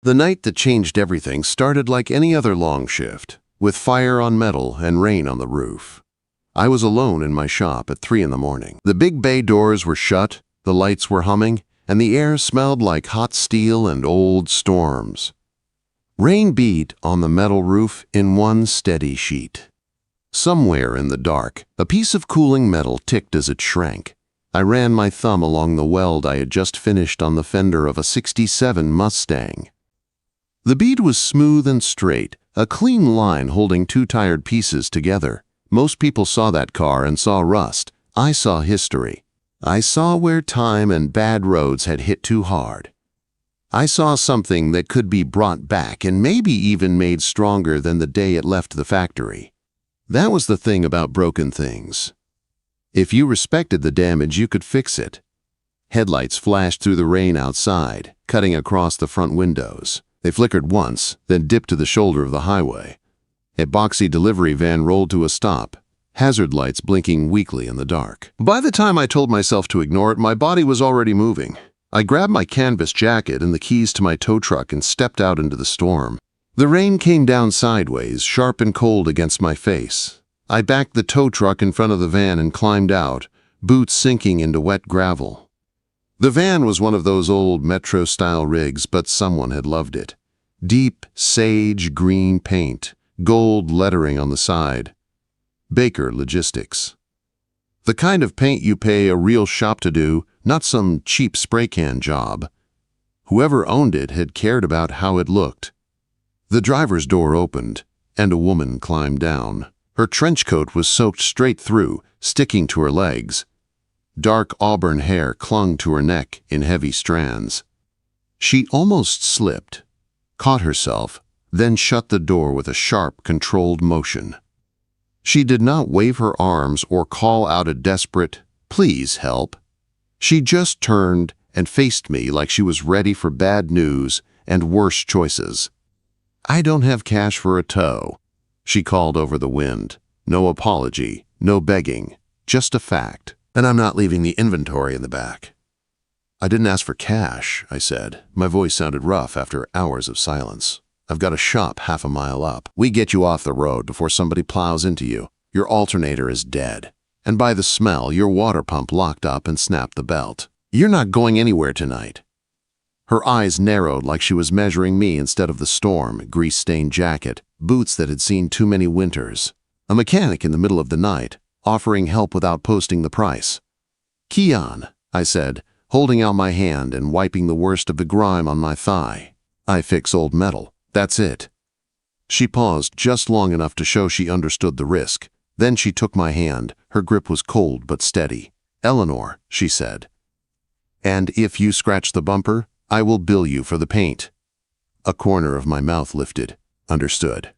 The night that changed everything started like any other long shift, with fire on metal and rain on the roof. I was alone in my shop at 3 in the morning. The big bay doors were shut, the lights were humming, and the air smelled like hot steel and old storms. Rain beat on the metal roof in one steady sheet. Somewhere in the dark, a piece of cooling metal ticked as it shrank. I ran my thumb along the weld I had just finished on the fender of a '67 Mustang. The bead was smooth and straight, a clean line holding two tired pieces together. Most people saw that car and saw rust. I saw history. I saw where time and bad roads had hit too hard. I saw something that could be brought back and maybe even made stronger than the day it left the factory. That was the thing about broken things. If you respected the damage, you could fix it. Headlights flashed through the rain outside, cutting across the front windows. They flickered once, then dipped to the shoulder of the highway. A boxy delivery van rolled to a stop, hazard lights blinking weakly in the dark. By the time I told myself to ignore it, my body was already moving. I grabbed my canvas jacket and the keys to my tow truck and stepped out into the storm. The rain came down sideways, sharp and cold against my face. I backed the tow truck in front of the van and climbed out, boots sinking into wet gravel. The van was one of those old metro-style rigs, but someone had loved it. Deep, sage green paint, gold lettering on the side. Baker Logistics. The kind of paint you pay a real shop to do, not some cheap spray can job. Whoever owned it had cared about how it looked. The driver's door opened, and a woman climbed down. Her trench coat was soaked straight through, sticking to her legs. Dark auburn hair clung to her neck in heavy strands. She almost slipped, caught herself, then shut the door with a sharp, controlled motion. She did not wave her arms or call out a desperate, "Please help." She just turned and faced me like she was ready for bad news and worse choices. "I don't have cash for a tow," she called over the wind. No apology, no begging, just a fact. "And I'm not leaving the inventory in the back." "I didn't ask for cash," I said. My voice sounded rough after hours of silence. "I've got a shop half a mile up. We get you off the road before somebody plows into you. Your alternator is dead. And by the smell, your water pump locked up and snapped the belt. You're not going anywhere tonight." Her eyes narrowed like she was measuring me instead of the storm, grease-stained jacket, boots that had seen too many winters. A mechanic in the middle of the night, offering help without posting the price. "Key on," I said, holding out my hand and wiping the worst of the grime on my thigh. "I fix old metal. That's it." She paused just long enough to show she understood the risk. Then she took my hand. Her grip was cold but steady. "Eleanor," she said. "And if you scratch the bumper, I will bill you for the paint." A corner of my mouth lifted. Understood.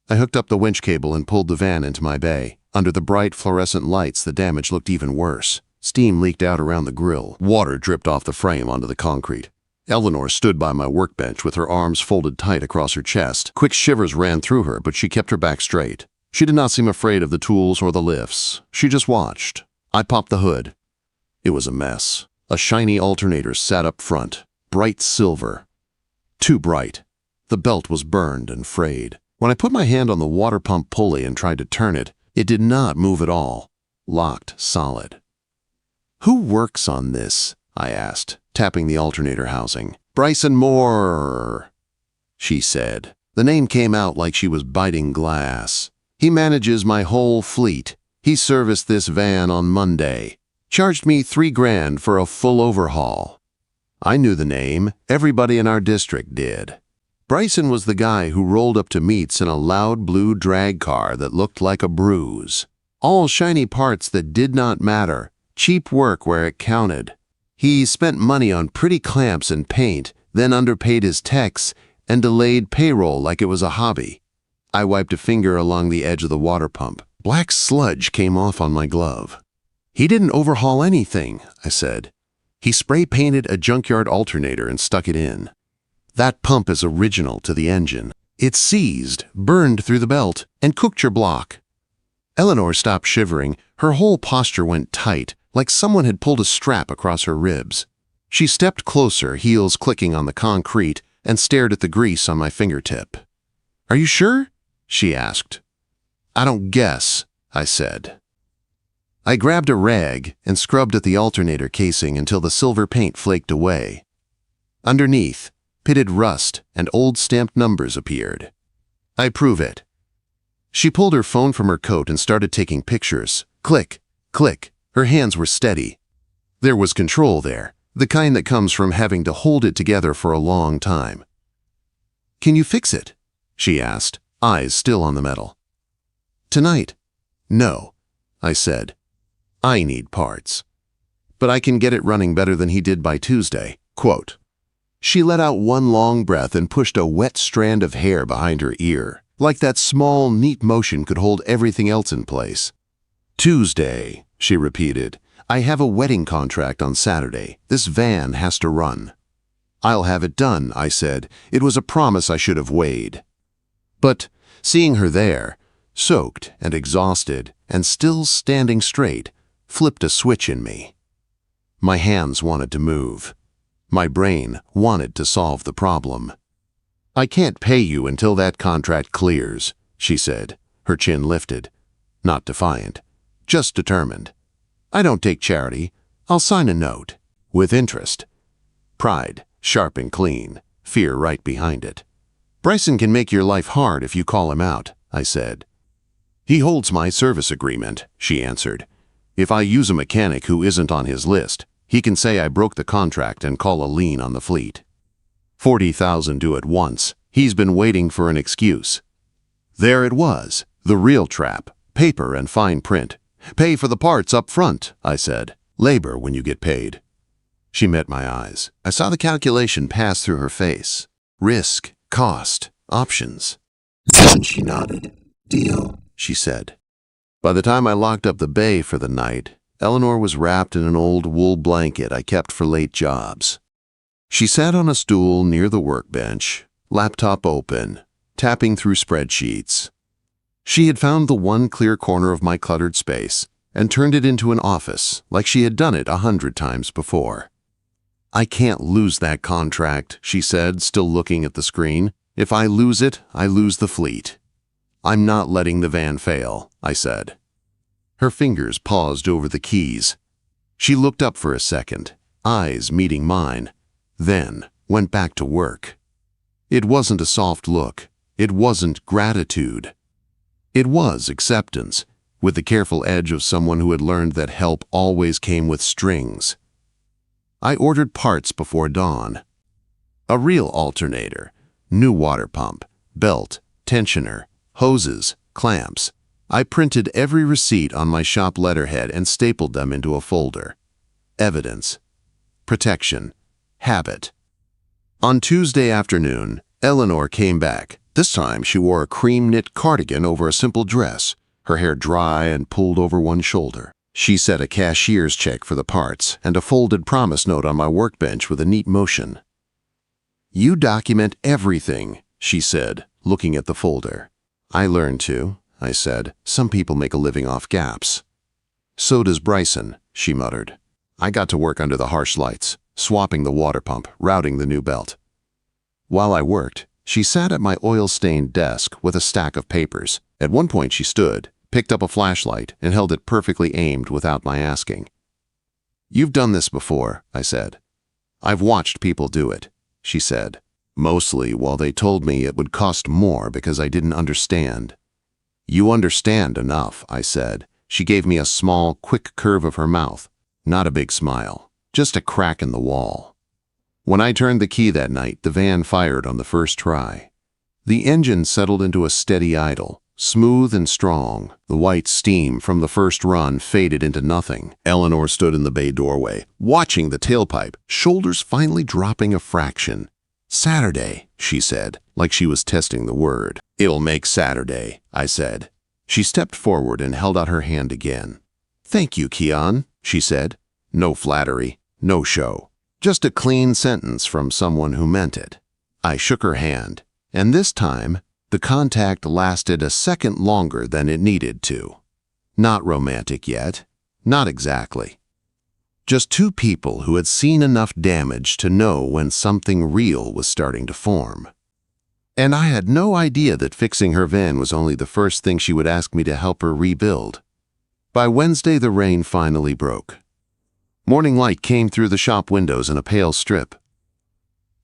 I hooked up the winch cable and pulled the van into my bay. Under the bright fluorescent lights, the damage looked even worse. Steam leaked out around the grill. Water dripped off the frame onto the concrete. Eleanor stood by my workbench with her arms folded tight across her chest. Quick shivers ran through her, but she kept her back straight. She did not seem afraid of the tools or the lifts. She just watched. I popped the hood. It was a mess. A shiny alternator sat up front, bright silver. Too bright. The belt was burned and frayed. When I put my hand on the water pump pulley and tried to turn it, it did not move at all. Locked solid. "Who works on this?" I asked, tapping the alternator housing. "Bryson Moore," she said. The name came out like she was biting glass. "He manages my whole fleet. He serviced this van on Monday. Charged me $3,000 for a full overhaul." I knew the name. Everybody in our district did. Bryson was the guy who rolled up to meets in a loud blue drag car that looked like a bruise. All shiny parts that did not matter. Cheap work where it counted. He spent money on pretty clamps and paint, then underpaid his techs and delayed payroll like it was a hobby. I wiped a finger along the edge of the water pump. Black sludge came off on my glove. "He didn't overhaul anything," I said. "He spray-painted a junkyard alternator and stuck it in. That pump is original to the engine. It seized, burned through the belt, and cooked your block." Eleanor stopped shivering. Her whole posture went tight, like someone had pulled a strap across her ribs. She stepped closer, heels clicking on the concrete, and stared at the grease on my fingertip. "Are you sure?" she asked. "I don't guess," I said. I grabbed a rag and scrubbed at the alternator casing until the silver paint flaked away. Underneath, pitted rust and old stamped numbers appeared. "I prove it." She pulled her phone from her coat and started taking pictures. Click, click. Her hands were steady. There was control there, the kind that comes from having to hold it together for a long time. "Can you fix it?" she asked, eyes still on the metal. "Tonight?" "No," I said. "I need parts. But I can get it running better than he did by Tuesday." Quote. She let out one long breath and pushed a wet strand of hair behind her ear, like that small, neat motion could hold everything else in place. "Tuesday," she repeated. "I have a wedding contract on Saturday. This van has to run." "I'll have it done," I said. It was a promise I should have weighed. But seeing her there, soaked and exhausted and still standing straight, flipped a switch in me. My hands wanted to move. My brain wanted to solve the problem. "I can't pay you until that contract clears," she said, her chin lifted. Not defiant, just determined. "I don't take charity. I'll sign a note." With interest. Pride, sharp and clean, fear right behind it. "Bryson can make your life hard if you call him out," I said. "He holds my service agreement," she answered. "If I use a mechanic who isn't on his list, he can say I broke the contract and call a lien on the fleet. 40,000 due at once. He's been waiting for an excuse." There it was, the real trap, paper and fine print. "Pay for the parts up front," I said. "Labor when you get paid." She met my eyes. I saw the calculation pass through her face. Risk, cost, options. And she nodded. "Deal," she said. By the time I locked up the bay for the night, Eleanor was wrapped in an old wool blanket I kept for late jobs. She sat on a stool near the workbench, laptop open, tapping through spreadsheets. She had found the one clear corner of my cluttered space and turned it into an office like she had done it 100 times before. "I can't lose that contract," she said, still looking at the screen. "If I lose it, I lose the fleet." "I'm not letting the van fail," I said. Her fingers paused over the keys. She looked up for a second, eyes meeting mine, then went back to work. It wasn't a soft look. It wasn't gratitude. It was acceptance, with the careful edge of someone who had learned that help always came with strings. I ordered parts before dawn. A real alternator, new water pump, belt, tensioner, hoses, clamps. I printed every receipt on my shop letterhead and stapled them into a folder. Evidence. Protection. Habit. On Tuesday afternoon, Eleanor came back. This time she wore a cream-knit cardigan over a simple dress, her hair dry and pulled over one shoulder. She set a cashier's check for the parts and a folded promise note on my workbench with a neat motion. "You document everything," she said, looking at the folder. "I learned to," I said. "Some people make a living off gaps." "So does Bryson," she muttered. I got to work under the harsh lights, swapping the water pump, routing the new belt. While I worked, she sat at my oil-stained desk with a stack of papers. At one point she stood, picked up a flashlight, and held it perfectly aimed without my asking. "You've done this before," I said. "I've watched people do it," she said, mostly while they told me it would cost more because I didn't understand. "You understand enough," I said. She gave me a small, quick curve of her mouth, not a big smile, just a crack in the wall. When I turned the key that night, the van fired on the first try. The engine settled into a steady idle, smooth and strong. The white steam from the first run faded into nothing. Eleanor stood in the bay doorway, watching the tailpipe, shoulders finally dropping a fraction. "Saturday," she said, like she was testing the word. "It'll make Saturday," I said. She stepped forward and held out her hand again. "Thank you, Keon," she said. No flattery, no show. Just a clean sentence from someone who meant it. I shook her hand, and this time, the contact lasted a second longer than it needed to. Not romantic yet. Not exactly. Just two people who had seen enough damage to know when something real was starting to form. And I had no idea that fixing her van was only the first thing she would ask me to help her rebuild. By Wednesday, the rain finally broke. Morning light came through the shop windows in a pale strip.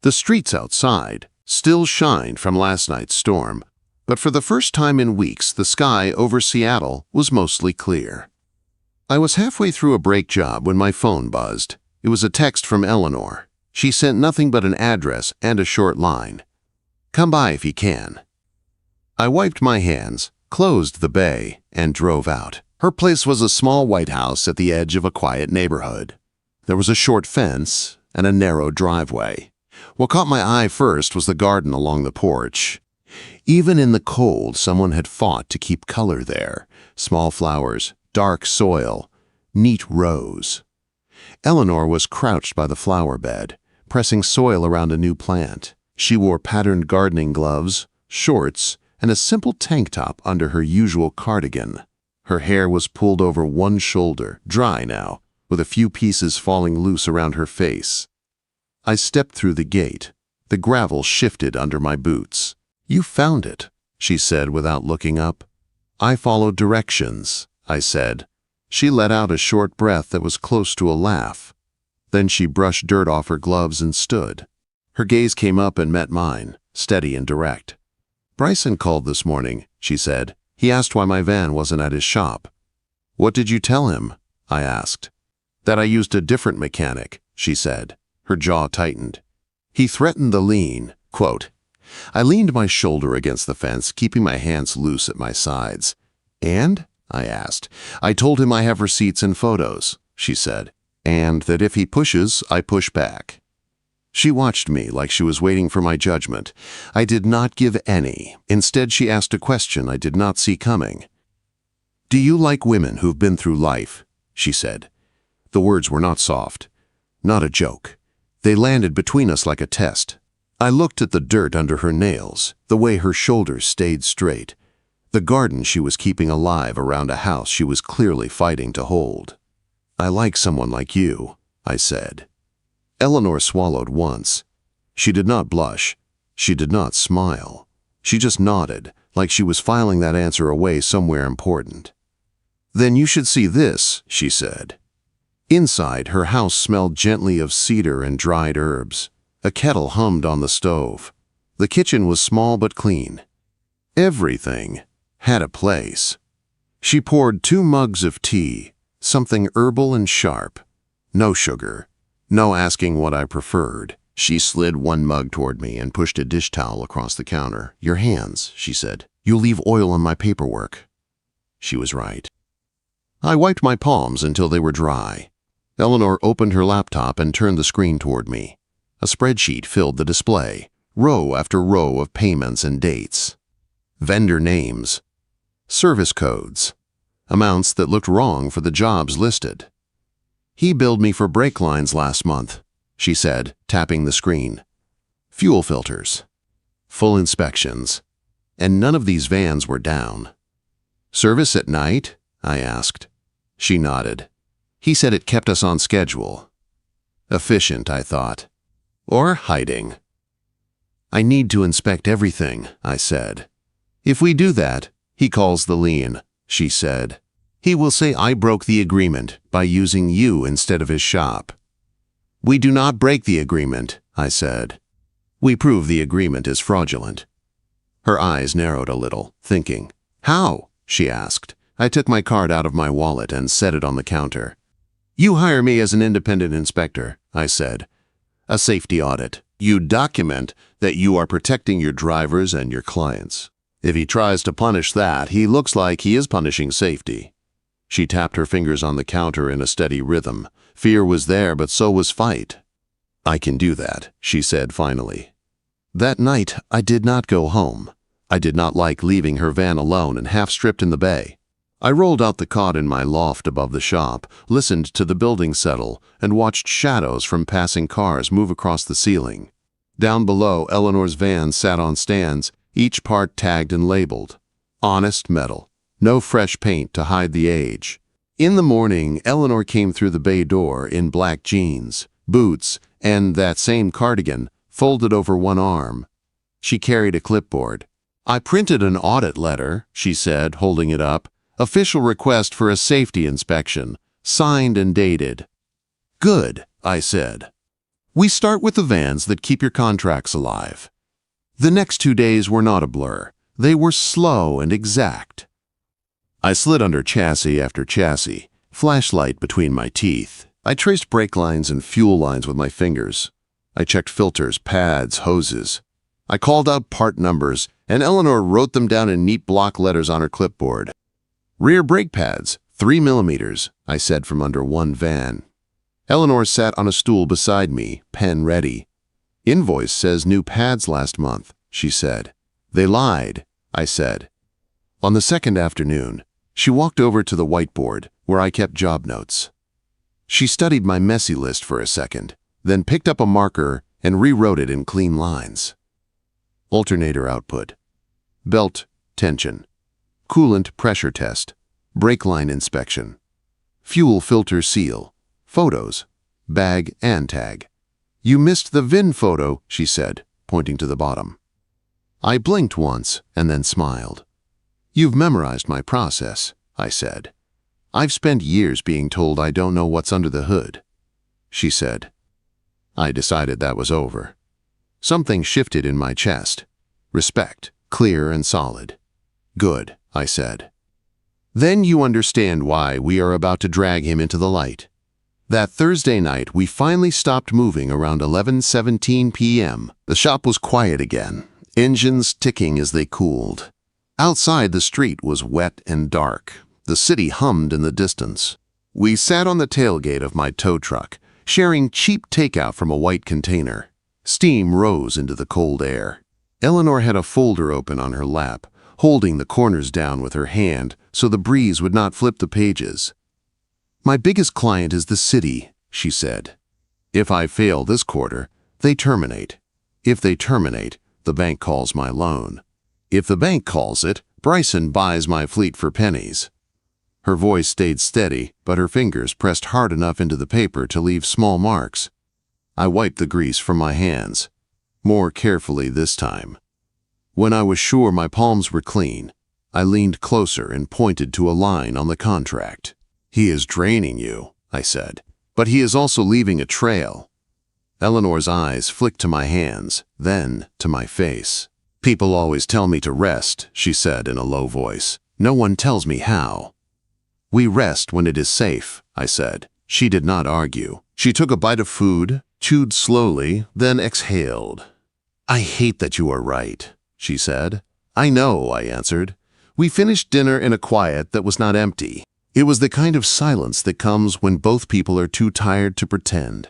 The streets outside still shined from last night's storm, but for the first time in weeks, the sky over Seattle was mostly clear. I was halfway through a brake job when my phone buzzed. It was a text from Eleanor. She sent nothing but an address and a short line. "Come by if you can." I wiped my hands, closed the bay, and drove out. Her place was a small white house at the edge of a quiet neighborhood. There was a short fence and a narrow driveway. What caught my eye first was the garden along the porch. Even in the cold, someone had fought to keep color there. Small flowers, dark soil, neat rows. Eleanor was crouched by the flower bed, pressing soil around a new plant. She wore patterned gardening gloves, shorts, and a simple tank top under her usual cardigan. Her hair was pulled over one shoulder, dry now, with a few pieces falling loose around her face. I stepped through the gate. The gravel shifted under my boots. "You found it," she said without looking up. "I followed directions," I said. She let out a short breath that was close to a laugh. Then she brushed dirt off her gloves and stood. Her gaze came up and met mine, steady and direct. "Bryson called this morning," she said. "He asked why my van wasn't at his shop." "What did you tell him?" I asked. "That I used a different mechanic," she said. Her jaw tightened. "He threatened the lien." Quote, I leaned my shoulder against the fence, keeping my hands loose at my sides. "And?" I asked. "I told him I have receipts and photos," she said, "and that if he pushes, I push back." She watched me like she was waiting for my judgment. I did not give any. Instead, she asked a question I did not see coming. "Do you like women who've been through life?" she said. The words were not soft, not a joke. They landed between us like a test. I looked at the dirt under her nails, the way her shoulders stayed straight, the garden she was keeping alive around a house she was clearly fighting to hold. "I like someone like you," I said. Eleanor swallowed once. She did not blush. She did not smile. She just nodded, like she was filing that answer away somewhere important. "Then you should see this," she said. Inside, her house smelled gently of cedar and dried herbs. A kettle hummed on the stove. The kitchen was small but clean. Everything had a place. She poured 2 mugs of tea, something herbal and sharp. No sugar. No asking what I preferred. She slid 1 mug toward me and pushed a dish towel across the counter. "Your hands," she said. "You'll leave oil on my paperwork." She was right. I wiped my palms until they were dry. Eleanor opened her laptop and turned the screen toward me. A spreadsheet filled the display, row after row of payments and dates. Vendor names. Service codes. Amounts that looked wrong for the jobs listed. "He billed me for brake lines last month," she said, tapping the screen. "Fuel filters. Full inspections. And none of these vans were down." "Service at night?" I asked. She nodded. "He said it kept us on schedule." Efficient, I thought. Or hiding. "I need to inspect everything," I said. "If we do that, he calls the lien," she said. "He will say I broke the agreement by using you instead of his shop." "We do not break the agreement," I said. "We prove the agreement is fraudulent." Her eyes narrowed a little, thinking. "How?" she asked. I took my card out of my wallet and set it on the counter. "You hire me as an independent inspector," I said. "A safety audit. You document that you are protecting your drivers and your clients. If he tries to punish that, he looks like he is punishing safety." She tapped her fingers on the counter in a steady rhythm. Fear was there, but so was fight. "I can do that," she said finally. That night, I did not go home. I did not like leaving her van alone and half-stripped in the bay. I rolled out the cot in my loft above the shop, listened to the building settle, and watched shadows from passing cars move across the ceiling. Down below, Eleanor's van sat on stands, each part tagged and labeled. Honest metal. No fresh paint to hide the age. In the morning, Eleanor came through the bay door in black jeans, boots, and that same cardigan, folded over one arm. She carried a clipboard. "I printed an audit letter," she said, holding it up. "Official request for a safety inspection, signed and dated." "Good," I said. "We start with the vans that keep your contracts alive." The next 2 days were not a blur. They were slow and exact. I slid under chassis after chassis, flashlight between my teeth. I traced brake lines and fuel lines with my fingers. I checked filters, pads, hoses. I called out part numbers, and Eleanor wrote them down in neat block letters on her clipboard. "Rear brake pads, 3 millimeters," I said from under one van. Eleanor sat on a stool beside me, pen ready. "Invoice says new pads last month," she said. "They lied," I said. On the second afternoon, she walked over to the whiteboard where I kept job notes. She studied my messy list for a second, then picked up a marker and rewrote it in clean lines. Alternator output, belt tension, coolant pressure test, brake line inspection, fuel filter seal, photos, bag and tag. "You missed the VIN photo," she said, pointing to the bottom. I blinked once and then smiled. "You've memorized my process," I said. "I've spent years being told I don't know what's under the hood." She said. I decided that was over. Something shifted in my chest. Respect, clear and solid. "Good," I said. "Then you understand why we are about to drag him into the light." That Thursday night, we finally stopped moving around 11:17 p.m. The shop was quiet again, engines ticking as they cooled. Outside, the street was wet and dark. The city hummed in the distance. We sat on the tailgate of my tow truck, sharing cheap takeout from a white container. Steam rose into the cold air. Eleanor had a folder open on her lap, holding the corners down with her hand so the breeze would not flip the pages. "My biggest client is the city," she said. "If I fail this quarter, they terminate. If they terminate, the bank calls my loan. If the bank calls it, Bryson buys my fleet for pennies." Her voice stayed steady, but her fingers pressed hard enough into the paper to leave small marks. I wiped the grease from my hands, more carefully this time. When I was sure my palms were clean, I leaned closer and pointed to a line on the contract. "He is draining you," I said, "but he is also leaving a trail." Eleanor's eyes flicked to my hands, then to my face. "People always tell me to rest," she said in a low voice. "No one tells me how." "We rest when it is safe," I said. She did not argue. She took a bite of food, chewed slowly, then exhaled. "I hate that you are right," she said. "I know," I answered. We finished dinner in a quiet that was not empty. It was the kind of silence that comes when both people are too tired to pretend.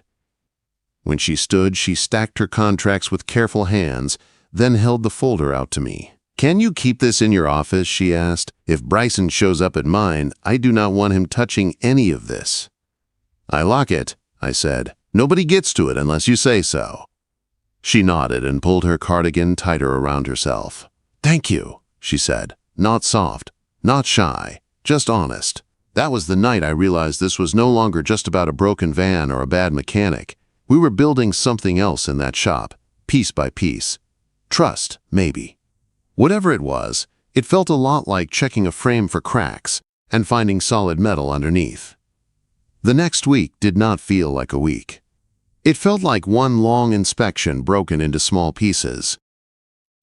When she stood, she stacked her contracts with careful hands, then held the folder out to me. "Can you keep this in your office?" she asked. "If Bryson shows up at mine, I do not want him touching any of this." "I lock it," I said. "Nobody gets to it unless you say so." She nodded and pulled her cardigan tighter around herself. "Thank you," she said. Not soft, not shy, just honest. That was the night I realized this was no longer just about a broken van or a bad mechanic. We were building something else in that shop, piece by piece. Trust, maybe. Whatever it was, it felt a lot like checking a frame for cracks and finding solid metal underneath. The next week did not feel like a week. It felt like one long inspection broken into small pieces.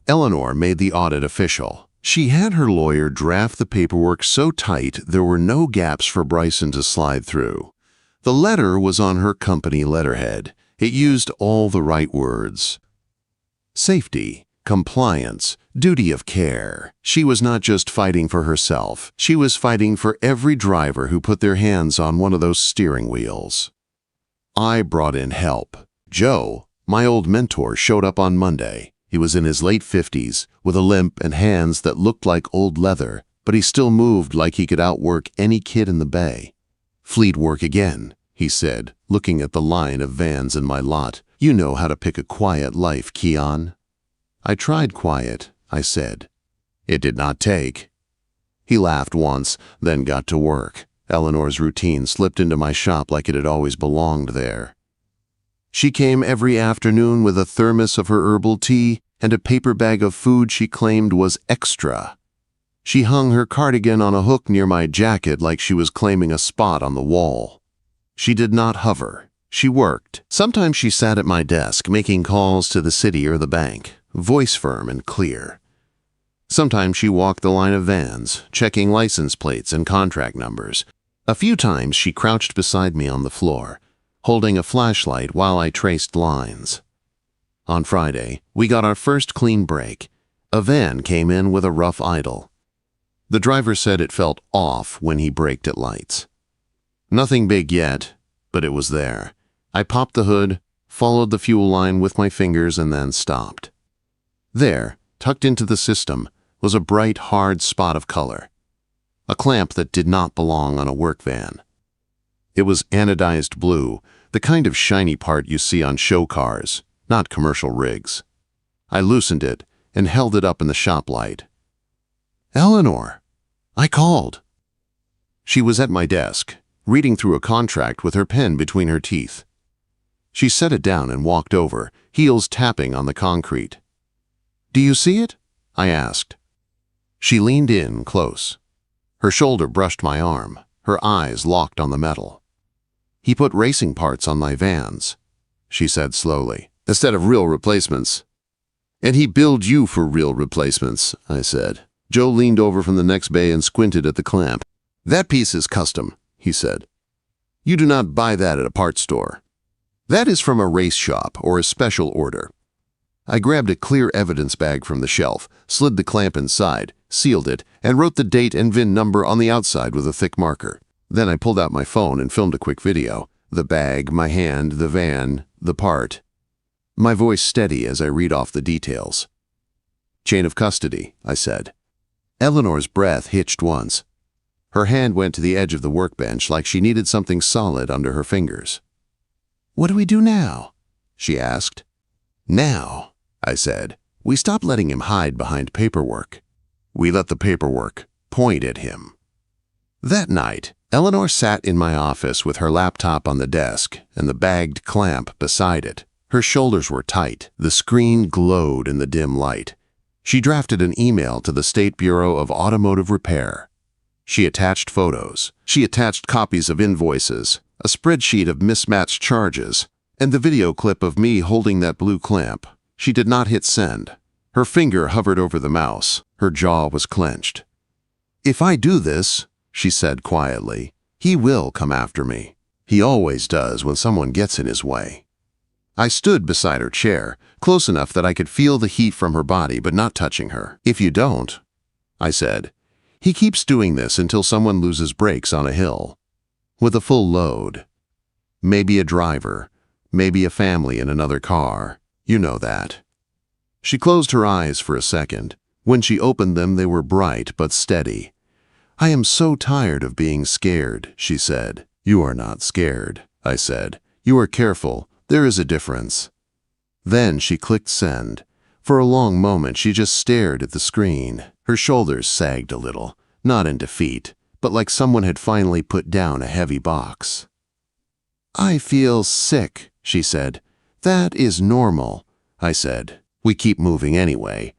Eleanor made the audit official. She had her lawyer draft the paperwork so tight there were no gaps for Bryson to slide through. The letter was on her company letterhead. It used all the right words. Safety, compliance, duty of care. She was not just fighting for herself. She was fighting for every driver who put their hands on one of those steering wheels. I brought in help. Joe, my old mentor, showed up on Monday. He was in his late 50s, with a limp and hands that looked like old leather, but he still moved like he could outwork any kid in the bay. "Fleet work again," he said, looking at the line of vans in my lot. "You know how to pick a quiet life, Keon." "I tried quiet," I said. "It did not take." He laughed once, then got to work. Eleanor's routine slipped into my shop like it had always belonged there. She came every afternoon with a thermos of her herbal tea and a paper bag of food she claimed was extra. She hung her cardigan on a hook near my jacket like she was claiming a spot on the wall. She did not hover. She worked. Sometimes she sat at my desk making calls to the city or the bank, voice firm and clear. Sometimes she walked the line of vans, checking license plates and contract numbers. A few times she crouched beside me on the floor, holding a flashlight while I traced lines. On Friday, we got our first clean break. A van came in with a rough idle. The driver said it felt off when he braked at lights. Nothing big yet, but it was there. I popped the hood, followed the fuel line with my fingers, and then stopped. There, tucked into the system, was a bright, hard spot of color. A clamp that did not belong on a work van. It was anodized blue, the kind of shiny part you see on show cars, not commercial rigs. I loosened it and held it up in the shop light. "Eleanor!" I called. She was at my desk, reading through a contract with her pen between her teeth. She set it down and walked over, heels tapping on the concrete. "Do you see it?" I asked. She leaned in close. Her shoulder brushed my arm, her eyes locked on the metal. "He put racing parts on my vans," she said slowly, "instead of real replacements." "And he billed you for real replacements," I said. Joe leaned over from the next bay and squinted at the clamp. "That piece is custom," he said. "You do not buy that at a parts store. That is from a race shop or a special order." I grabbed a clear evidence bag from the shelf, slid the clamp inside, sealed it, and wrote the date and VIN number on the outside with a thick marker. Then I pulled out my phone and filmed a quick video. The bag, my hand, the van, the part. My voice steady as I read off the details. "Chain of custody," I said. Eleanor's breath hitched once. Her hand went to the edge of the workbench like she needed something solid under her fingers. "What do we do now?" she asked. "Now," I said, "we stop letting him hide behind paperwork. We let the paperwork point at him." That night, Eleanor sat in my office with her laptop on the desk and the bagged clamp beside it. Her shoulders were tight. The screen glowed in the dim light. She drafted an email to the State Bureau of Automotive Repair. She attached photos. She attached copies of invoices, a spreadsheet of mismatched charges, and the video clip of me holding that blue clamp. She did not hit send. Her finger hovered over the mouse. Her jaw was clenched. "If I do this," she said quietly, "he will come after me. He always does when someone gets in his way." I stood beside her chair, close enough that I could feel the heat from her body but not touching her. "If you don't," I said, "he keeps doing this until someone loses brakes on a hill. With a full load. Maybe a driver, maybe a family in another car. You know that." She closed her eyes for a second. When she opened them, they were bright but steady. "I am so tired of being scared," she said. "You are not scared," I said. "You are careful. There is a difference." Then she clicked send. For a long moment, she just stared at the screen. Her shoulders sagged a little, not in defeat, but like someone had finally put down a heavy box. "I feel sick," she said. "That is normal," I said. "We keep moving anyway."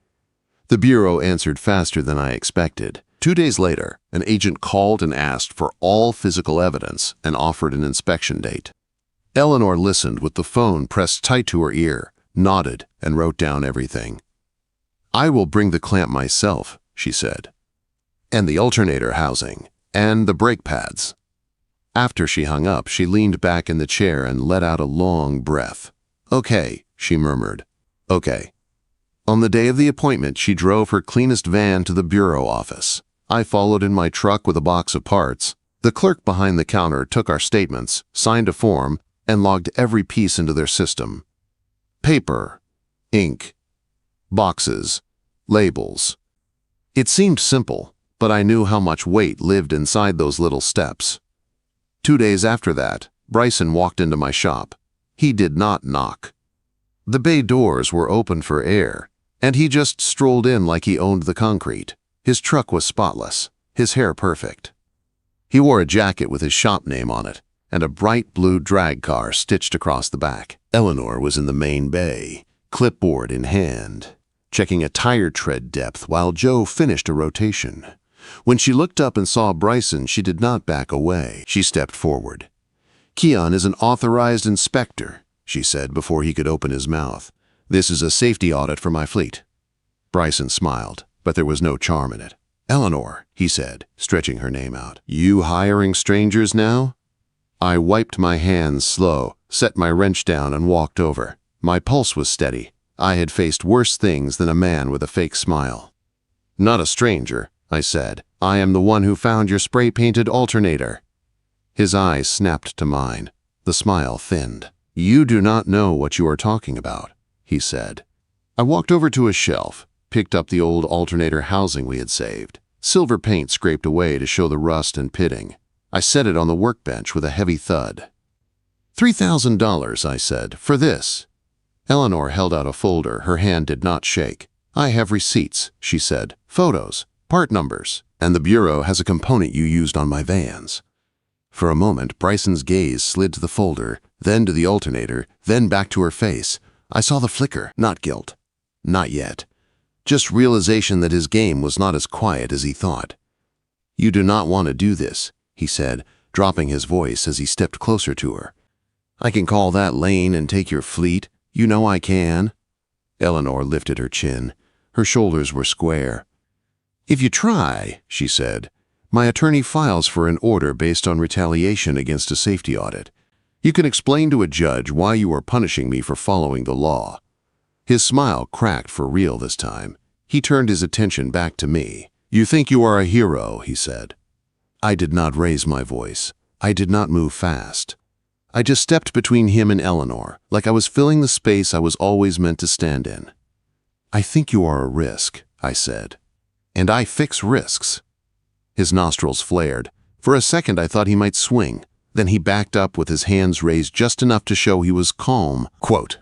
The bureau answered faster than I expected. 2 days later, an agent called and asked for all physical evidence and offered an inspection date. Eleanor listened with the phone pressed tight to her ear, nodded, and wrote down everything. "I will bring the clamp myself," she said. "And the alternator housing, and the brake pads." After she hung up, she leaned back in the chair and let out a long breath. "Okay," she murmured. "Okay." On the day of the appointment, she drove her cleanest van to the bureau office. I followed in my truck with a box of parts. The clerk behind the counter took our statements, signed a form, and logged every piece into their system. Paper, ink, boxes, labels. It seemed simple, but I knew how much weight lived inside those little steps. 2 days after that, Bryson walked into my shop. He did not knock. The bay doors were open for air, and he just strolled in like he owned the concrete. His truck was spotless, his hair perfect. He wore a jacket with his shop name on it, and a bright blue drag car stitched across the back. Eleanor was in the main bay, clipboard in hand, checking a tire tread depth while Joe finished a rotation. When she looked up and saw Bryson, she did not back away. She stepped forward. "Keon is an authorized inspector," she said before he could open his mouth. "This is a safety audit for my fleet." Bryson smiled, but there was no charm in it. "Eleanor," he said, stretching her name out. "You hiring strangers now?" I wiped my hands slow, set my wrench down, and walked over. My pulse was steady. I had faced worse things than a man with a fake smile. "Not a stranger," I said. "I am the one who found your spray-painted alternator." His eyes snapped to mine. The smile thinned. "You do not know what you are talking about," he said. I walked over to a shelf, picked up the old alternator housing we had saved. Silver paint scraped away to show the rust and pitting. I set it on the workbench with a heavy thud. $3,000, I said, "for this." Eleanor held out a folder. Her hand did not shake. "I have receipts," she said, "photos, part numbers, and the bureau has a component you used on my vans." For a moment, Bryson's gaze slid to the folder, then to the alternator, then back to her face. I saw the flicker, not guilt. Not yet. Just realization that his game was not as quiet as he thought. "You do not want to do this," he said, dropping his voice as he stepped closer to her. "I can call that lane and take your fleet. You know I can." Eleanor lifted her chin. Her shoulders were square. "If you try," she said, "my attorney files for an order based on retaliation against a safety audit. You can explain to a judge why you are punishing me for following the law." His smile cracked for real this time. He turned his attention back to me. "You think you are a hero," he said. I did not raise my voice. I did not move fast. I just stepped between him and Eleanor, like I was filling the space I was always meant to stand in. "I think you are a risk," I said. "And I fix risks." His nostrils flared. For a second I thought he might swing. Then he backed up with his hands raised just enough to show he was calm. Quote,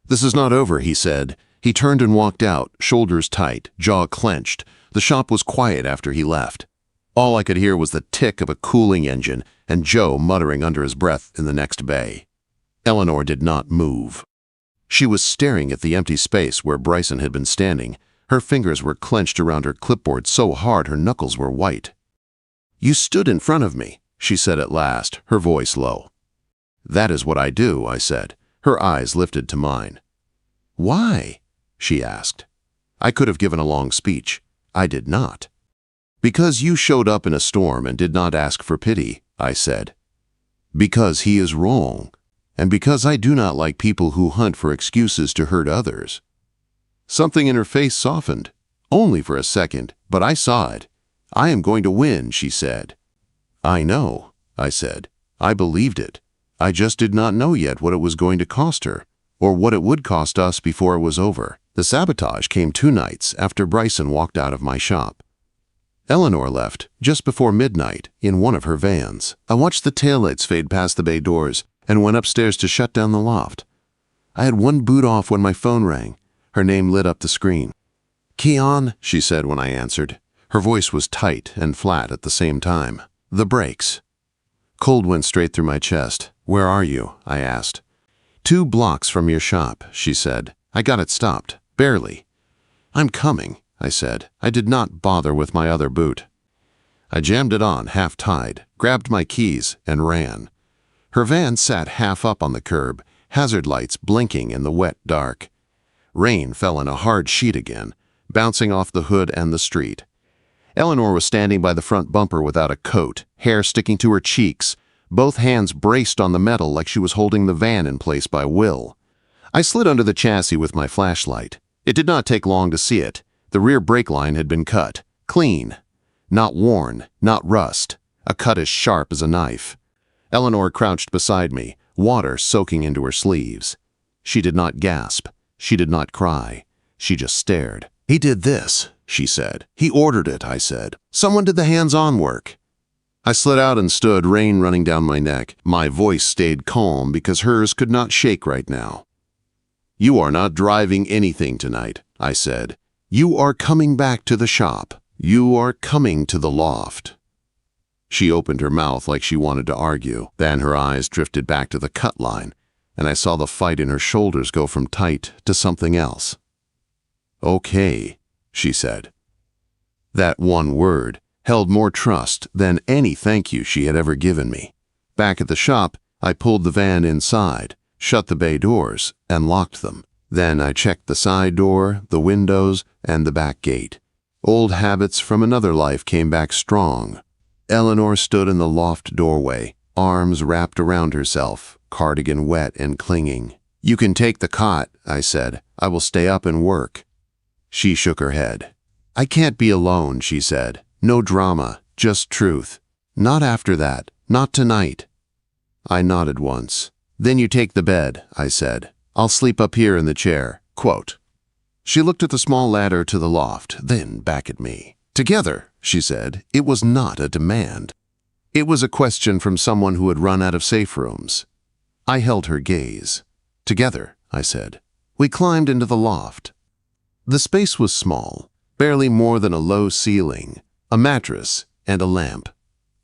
"This is not over," he said. He turned and walked out, shoulders tight, jaw clenched. The shop was quiet after he left. All I could hear was the tick of a cooling engine and Joe muttering under his breath in the next bay. Eleanor did not move. She was staring at the empty space where Bryson had been standing. Her fingers were clenched around her clipboard so hard her knuckles were white. "You stood in front of me," she said at last, her voice low. "That is what I do," I said. Her eyes lifted to mine. "Why?" she asked. I could have given a long speech. I did not. "Because you showed up in a storm and did not ask for pity," I said. "Because he is wrong, and because I do not like people who hunt for excuses to hurt others." Something in her face softened, only for a second, but I saw it. "I am going to win," she said. "I know," I said. I believed it. I just did not know yet what it was going to cost her, or what it would cost us before it was over. The sabotage came 2 nights after Bryson walked out of my shop. Eleanor left just before midnight in one of her vans. I watched the taillights fade past the bay doors and went upstairs to shut down the loft. I had one boot off when my phone rang. Her name lit up the screen. "Keon," she said when I answered. Her voice was tight and flat at the same time. "The brakes." Cold went straight through my chest. "Where are you?" I asked. 2 blocks from your shop," she said. "I got it stopped. Barely." "I'm coming," I said. I did not bother with my other boot. I jammed it on, half-tied, grabbed my keys, and ran. Her van sat half up on the curb, hazard lights blinking in the wet dark. Rain fell in a hard sheet again, bouncing off the hood and the street. Eleanor was standing by the front bumper without a coat, hair sticking to her cheeks, both hands braced on the metal like she was holding the van in place by will. I slid under the chassis with my flashlight. It did not take long to see it. The rear brake line had been cut. Clean. Not worn, not rust. A cut as sharp as a knife. Eleanor crouched beside me, water soaking into her sleeves. She did not gasp. She did not cry. She just stared. "He did this," she said. "He ordered it," I said. "Someone did the hands-on work." I slid out and stood, rain running down my neck. My voice stayed calm because hers could not shake right now. "You are not driving anything tonight," I said. "You are coming back to the shop. You are coming to the loft." She opened her mouth like she wanted to argue. Then her eyes drifted back to the cut line, and I saw the fight in her shoulders go from tight to something else. "Okay," she said. That one word held more trust than any thank you she had ever given me. Back at the shop, I pulled the van inside, shut the bay doors, and locked them. Then I checked the side door, the windows, and the back gate. Old habits from another life came back strong. Eleanor stood in the loft doorway, arms wrapped around herself, cardigan wet and clinging. "You can take the cot," I said. "I will stay up and work." She shook her head. "I can't be alone," she said. "No drama, just truth. Not after that, not tonight." I nodded once. "Then you take the bed," I said. "I'll sleep up here in the chair." Quote. She looked at the small ladder to the loft, then back at me. "Together," she said. It was not a demand. It was a question from someone who had run out of safe rooms. I held her gaze. "Together," I said. We climbed into the loft. The space was small, barely more than a low ceiling, a mattress, and a lamp.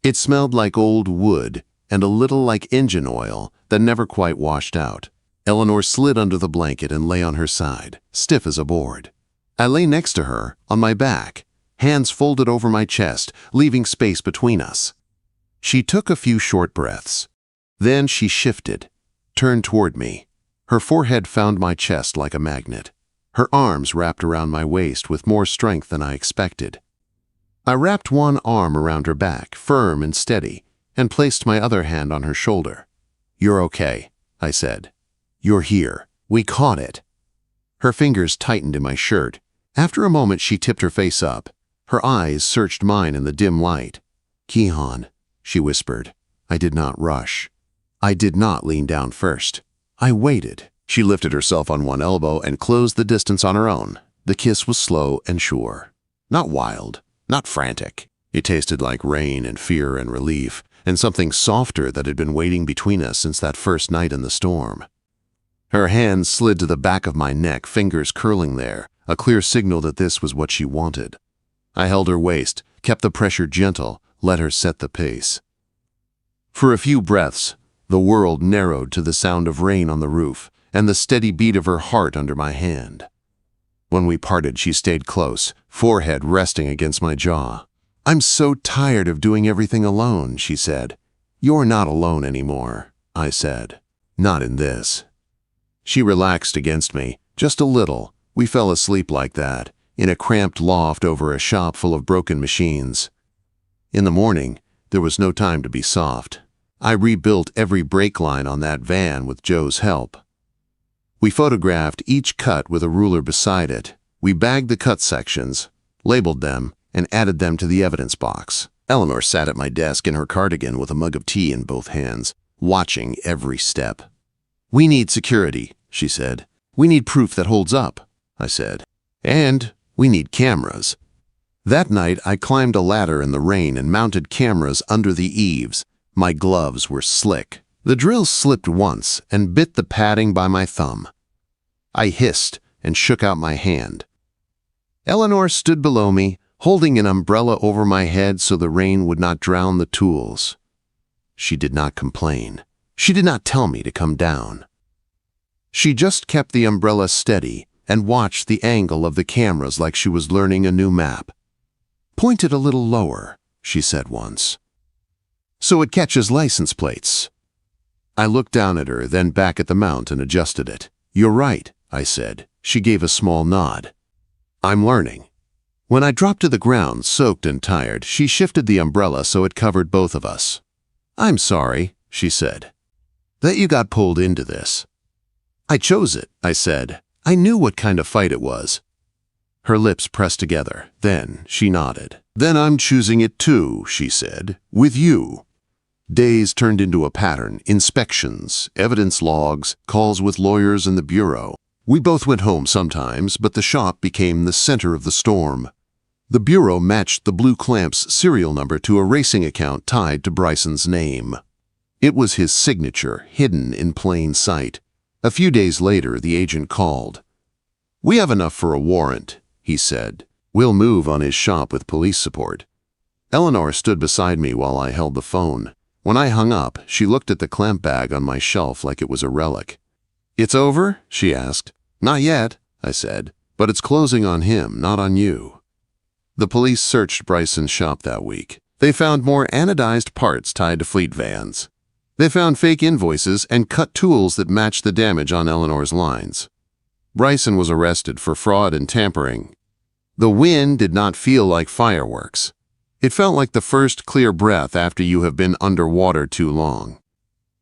It smelled like old wood and a little like engine oil that never quite washed out. Eleanor slid under the blanket and lay on her side, stiff as a board. I lay next to her, on my back, hands folded over my chest, leaving space between us. She took a few short breaths. Then she shifted, turned toward me. Her forehead found my chest like a magnet. Her arms wrapped around my waist with more strength than I expected. I wrapped one arm around her back, firm and steady, and placed my other hand on her shoulder. "You're okay," I said. "You're here. We caught it." Her fingers tightened in my shirt. After a moment, she tipped her face up. Her eyes searched mine in the dim light. "Kihan," she whispered. I did not rush. I did not lean down first. I waited. She lifted herself on one elbow and closed the distance on her own. The kiss was slow and sure. Not wild, not frantic. It tasted like rain and fear and relief, and something softer that had been waiting between us since that first night in the storm. Her hand slid to the back of my neck, fingers curling there, a clear signal that this was what she wanted. I held her waist, kept the pressure gentle, let her set the pace. For a few breaths, the world narrowed to the sound of rain on the roof and the steady beat of her heart under my hand. When we parted, she stayed close, forehead resting against my jaw. "I'm so tired of doing everything alone," she said. "You're not alone anymore," I said. "Not in this." She relaxed against me, just a little. We fell asleep like that, in a cramped loft over a shop full of broken machines. In the morning, there was no time to be soft. I rebuilt every brake line on that van with Joe's help. We photographed each cut with a ruler beside it. We bagged the cut sections, labeled them, and added them to the evidence box. Eleanor sat at my desk in her cardigan with a mug of tea in both hands, watching every step. "We need security," she said. "We need proof that holds up," I said. "And we need cameras." That night, I climbed a ladder in the rain and mounted cameras under the eaves. My gloves were slick. The drill slipped once and bit the padding by my thumb. I hissed and shook out my hand. Eleanor stood below me, holding an umbrella over my head so the rain would not drown the tools. She did not complain. She did not tell me to come down. She just kept the umbrella steady and watched the angle of the cameras like she was learning a new map. "Point it a little lower," she said once, "so it catches license plates." I looked down at her, then back at the mount and adjusted it. "You're right," I said. She gave a small nod. "I'm learning." When I dropped to the ground, soaked and tired, she shifted the umbrella so it covered both of us. "I'm sorry," she said, "that you got pulled into this." "I chose it," I said. "I knew what kind of fight it was." Her lips pressed together. Then she nodded. "Then I'm choosing it too," she said, "with you." Days turned into a pattern, inspections, evidence logs, calls with lawyers in the bureau. We both went home sometimes, but the shop became the center of the storm. The bureau matched the Blue Clamp's serial number to a racing account tied to Bryson's name. It was his signature, hidden in plain sight. A few days later, the agent called. "We have enough for a warrant," he said. "We'll move on his shop with police support." Eleanor stood beside me while I held the phone. When I hung up, she looked at the clamp bag on my shelf like it was a relic. "It's over?" she asked. "Not yet," I said, "but it's closing on him, not on you." The police searched Bryson's shop that week. They found more anodized parts tied to fleet vans. They found fake invoices and cut tools that matched the damage on Eleanor's lines. Bryson was arrested for fraud and tampering. The win did not feel like fireworks. It felt like the first clear breath after you have been underwater too long.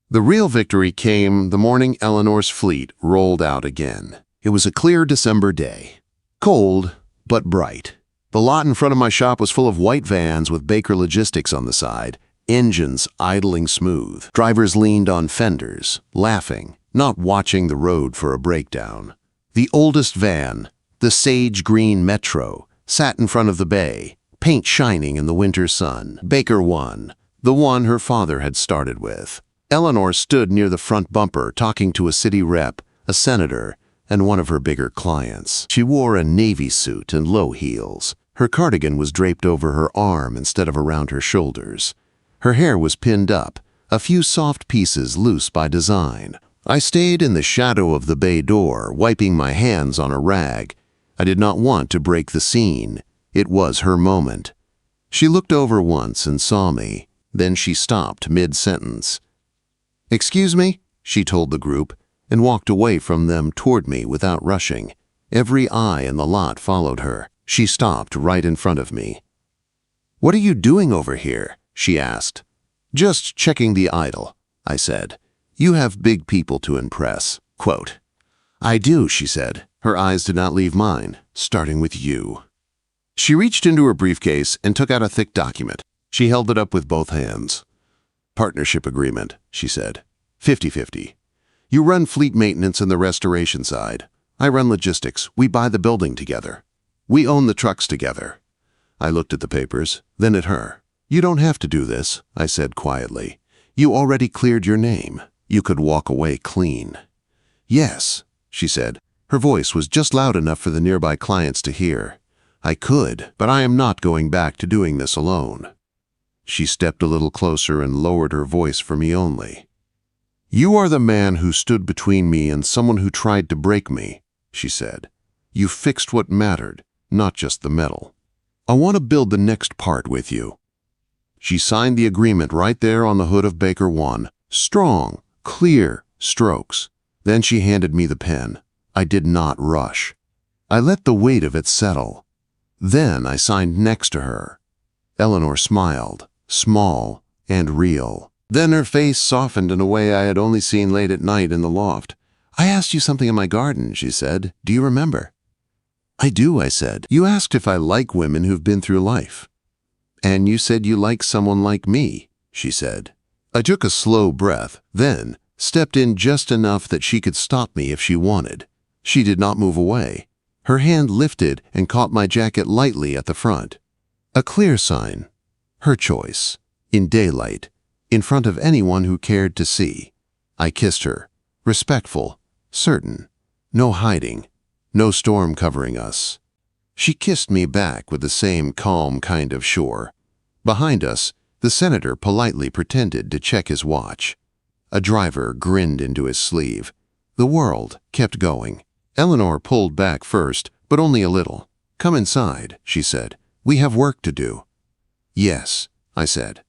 The real victory came the morning Eleanor's fleet rolled out again. It was a clear December day. Cold, but bright. The lot in front of my shop was full of white vans with Baker Logistics on the side, engines idling smooth. Drivers leaned on fenders, laughing, not watching the road for a breakdown. The oldest van, the sage green Metro, sat in front of the bay, paint shining in the winter sun. Baker won, the one her father had started with. Eleanor stood near the front bumper talking to a city rep, a senator, and one of her bigger clients. She wore a navy suit and low heels. Her cardigan was draped over her arm instead of around her shoulders. Her hair was pinned up, a few soft pieces loose by design. I stayed in the shadow of the bay door, wiping my hands on a rag. I did not want to break the scene. It was her moment. She looked over once and saw me. Then she stopped mid-sentence. "Excuse me," she told the group, and walked away from them toward me without rushing. Every eye in the lot followed her. She stopped right in front of me. "What are you doing over here?" she asked. "Just checking the idol," I said. "You have big people to impress." Quote, "I do," she said. Her eyes did not leave mine, starting with you. She reached into her briefcase and took out a thick document. She held it up with both hands. "Partnership agreement," she said. 50-50. You run fleet maintenance and the restoration side. I run logistics. We buy the building together. We own the trucks together." I looked at the papers, then at her. "You don't have to do this," I said quietly. "You already cleared your name. You could walk away clean." "Yes," she said. Her voice was just loud enough for the nearby clients to hear. "I could, but I am not going back to doing this alone." She stepped a little closer and lowered her voice for me only. "You are the man who stood between me and someone who tried to break me," she said. "You fixed what mattered, not just the metal. I want to build the next part with you." She signed the agreement right there on the hood of Baker 1. Strong, clear strokes. Then she handed me the pen. I did not rush. I let the weight of it settle. Then I signed next to her. Eleanor smiled, small and real. Then her face softened in a way I had only seen late at night in the loft. "I asked you something in my garden," she said. "Do you remember?" "I do," I said. "You asked if I like women who've been through life." "And you said you like someone like me," she said. I took a slow breath, then stepped in just enough that she could stop me if she wanted. She did not move away. Her hand lifted and caught my jacket lightly at the front. A clear sign. Her choice. In daylight. In front of anyone who cared to see. I kissed her. Respectful. Certain. No hiding. No storm covering us. She kissed me back with the same calm kind of sure. Behind us, the senator politely pretended to check his watch. A driver grinned into his sleeve. The world kept going. Eleanor pulled back first, but only a little. "Come inside," she said. "We have work to do." "Yes," I said.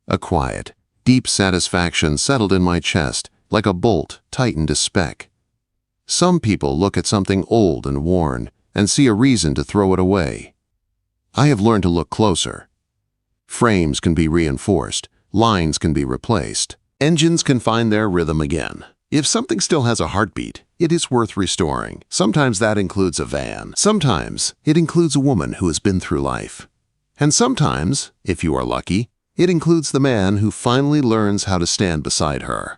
A quiet, deep satisfaction settled in my chest, like a bolt tightened a speck. Some people look at something old and worn and see a reason to throw it away. I have learned to look closer. Frames can be reinforced, lines can be replaced, engines can find their rhythm again. If something still has a heartbeat, it is worth restoring. Sometimes that includes a van. Sometimes it includes a woman who has been through life. And sometimes, if you are lucky, it includes the man who finally learns how to stand beside her.